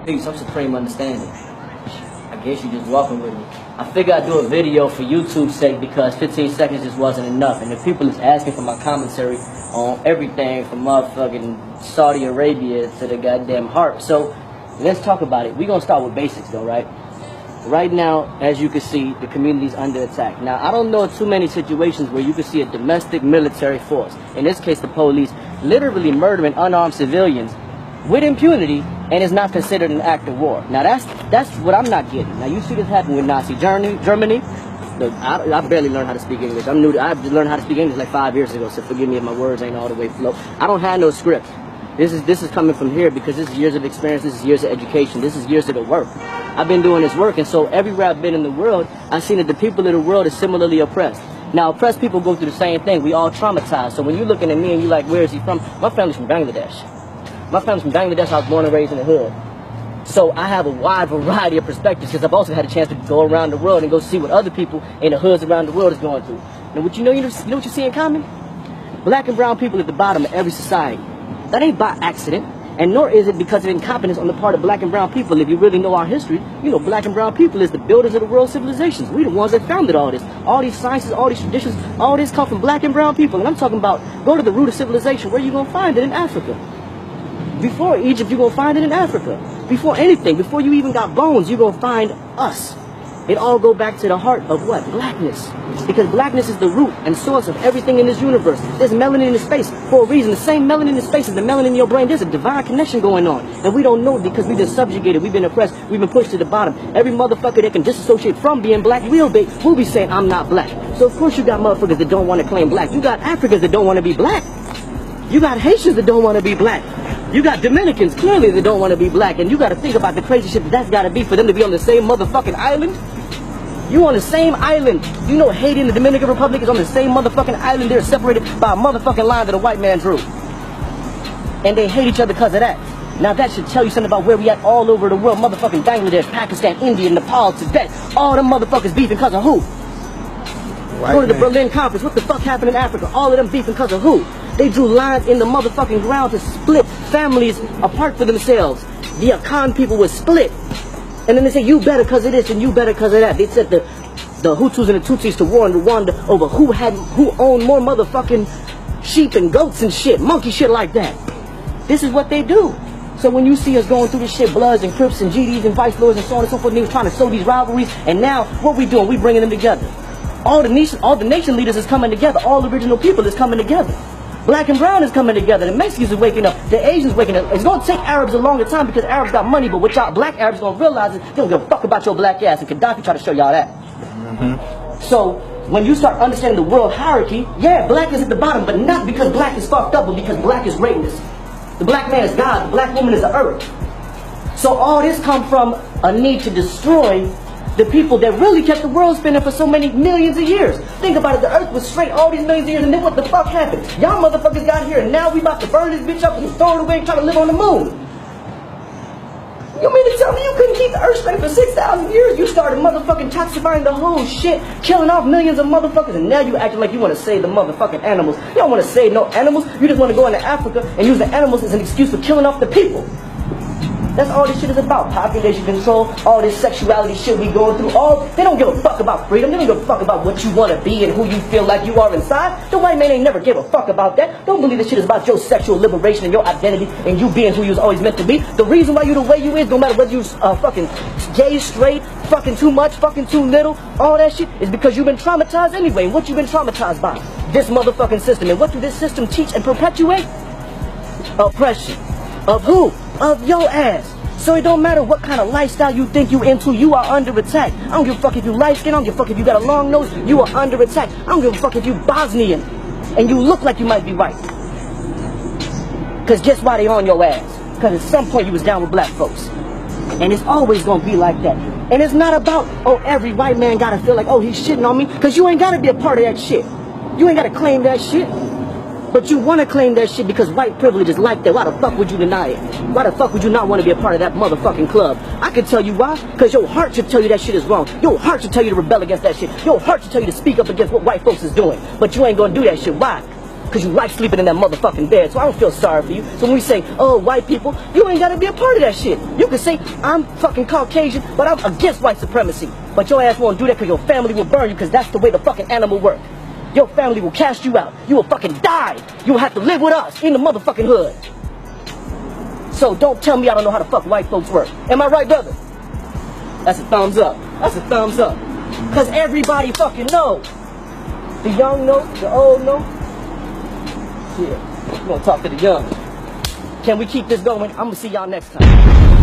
Peace, I'm Supreme Understanding. I guess you just walking with me. I figured I'd do a video for YouTube's sake because 15 seconds just wasn't enough. And the people is asking for my commentary on everything from motherfucking Saudi Arabia to the goddamn harp. So let's talk about it. We're going to start with basics though, right? Right now, as you can see, the community's under attack. Now, I don't know too many situations where you can see a domestic military force, in this case the police, literally murdering unarmed civilians with impunity, and it's not considered an act of war. Now that's what I'm not getting. Now you see this happen with Nazi Germany. I barely learned how to speak English. I'm new to, I learned how to speak English like 5 years ago, so forgive me if my words ain't all the way flow. I don't have no script. This is coming from here because this is years of experience, this is years of education, this is years of the work. I've been doing this work, and so everywhere I've been in the world, I've seen that the people of the world are similarly oppressed. Now, oppressed people go through the same thing. We all traumatized. So when you're looking at me and you're like, where is he from? My family's from Bangladesh. My family's from Bangladesh. I was born and raised in the hood. So I have a wide variety of perspectives because I've also had a chance to go around the world and go see what other people in the hoods around the world is going through. And what you know what you see in common? Black and brown people at the bottom of every society. That ain't by accident, and nor is it because of incompetence on the part of black and brown people. If you really know our history, you know black and brown people is the builders of the world's civilizations. We the ones that founded all this. All these sciences, all these traditions, all this come from black and brown people. And I'm talking about, go to the root of civilization. Where you gonna find it? In Africa. Before Egypt, you're gonna find it in Africa. Before anything, before you even got bones, you're gonna find us. It all go back to the heart of what? Blackness. Because blackness is the root and source of everything in this universe. There's melanin in the space for a reason. The same melanin in the space is the melanin in your brain. There's a divine connection going on. And we don't know it because we've been subjugated, we've been oppressed, we've been pushed to the bottom. Every motherfucker that can disassociate from being black will be saying, I'm not black. So of course you got motherfuckers that don't want to claim black. You got Africans that don't want to be black. You got Haitians that don't want to be black. You got Dominicans, clearly, that don't want to be black. And you got to think about the crazy shit that's got to be for them to be on the same motherfucking island. You on the same island. You know Haiti and the Dominican Republic is on the same motherfucking island. They're separated by a motherfucking line that a white man drew. And they hate each other because of that. Now that should tell you something about where we at all over the world. Motherfucking Bangladesh, Pakistan, India, Nepal, Tibet. All them motherfuckers beefing because of who? Go to the Berlin Conference. What the fuck happened in Africa? All of them beefing because of who? They drew lines in the motherfucking ground to split families apart for themselves. The Akan people were split. And then they say, you better because of this and you better because of that. They said the Hutus and the Tutsis to war in Rwanda over who owned more motherfucking sheep and goats and shit. Monkey shit like that. This is what they do. So when you see us going through this shit, Bloods and Crips and GDs and Vice Lords and so on and so forth, they was trying to sow these rivalries. And now, what we doing? We bringing them together. All the nation leaders is coming together. All the original people is coming together. Black and brown is coming together. The Mexicans are waking up. The Asians waking up. It's going to take Arabs a longer time because Arabs got money. But what y'all black Arabs going to realize is they don't give a fuck about your black ass. And Gaddafi try to show y'all that. So when you start understanding the world hierarchy, yeah, black is at the bottom. But not because black is fucked up, but because black is greatness. The black man is God. The black woman is the earth. So all this come from a need to destroy the people that really kept the world spinning for so many millions of years. Think about it, the earth was straight all these millions of years, and then what the fuck happened? Y'all motherfuckers got here, and now we about to burn this bitch up and throw it away and try to live on the moon. You mean to tell me you couldn't keep the earth straight for 6,000 years? You started motherfucking toxifying the whole shit, killing off millions of motherfuckers, and now you acting like you want to save the motherfucking animals. You don't want to save no animals, you just want to go into Africa and use the animals as an excuse for killing off the people. That's all this shit is about. Population control, all this sexuality shit we going through. They don't give a fuck about freedom. They don't give a fuck about what you want to be and who you feel like you are inside. The white man ain't never give a fuck about that. Don't believe this shit is about your sexual liberation and your identity and you being who you was always meant to be. The reason why you the way you is, no matter whether you fucking gay, straight, fucking too much, fucking too little, all that shit is because you've been traumatized anyway. And what you've been traumatized by? This motherfucking system. And what do this system teach and perpetuate? Oppression. Of who? Of your ass. So it don't matter what kind of lifestyle you think you into, you are under attack. I don't give a fuck if you light skin, I don't give a fuck if you got a long nose, you are under attack. I don't give a fuck if you Bosnian and you look like you might be white. Cause guess why they on your ass? Cause at some point you was down with black folks. And it's always gonna be like that. And it's not about, oh, every white man gotta feel like, oh, he's shitting on me. Cause you ain't gotta be a part of that shit. You ain't gotta claim that shit. But you want to claim that shit because white privilege is like that. Why the fuck would you deny it? Why the fuck would you not want to be a part of that motherfucking club? I can tell you why. Because your heart should tell you that shit is wrong. Your heart should tell you to rebel against that shit. Your heart should tell you to speak up against what white folks is doing. But you ain't going to do that shit. Why? Because you like sleeping in that motherfucking bed, so I don't feel sorry for you. So when we say, oh, white people, you ain't gotta be a part of that shit. You can say, I'm fucking Caucasian, but I'm against white supremacy. But your ass won't do that because your family will burn you, because that's the way the fucking animal works. Your family will cast you out. You will fucking die. You will have to live with us in the motherfucking hood. So don't tell me I don't know how the fuck white folks work. Am I right, brother? That's a thumbs up. That's a thumbs up. Because everybody fucking knows. The young know, the old know. Yeah, we're gonna talk to the young. Can we keep this going? I'm gonna see y'all next time.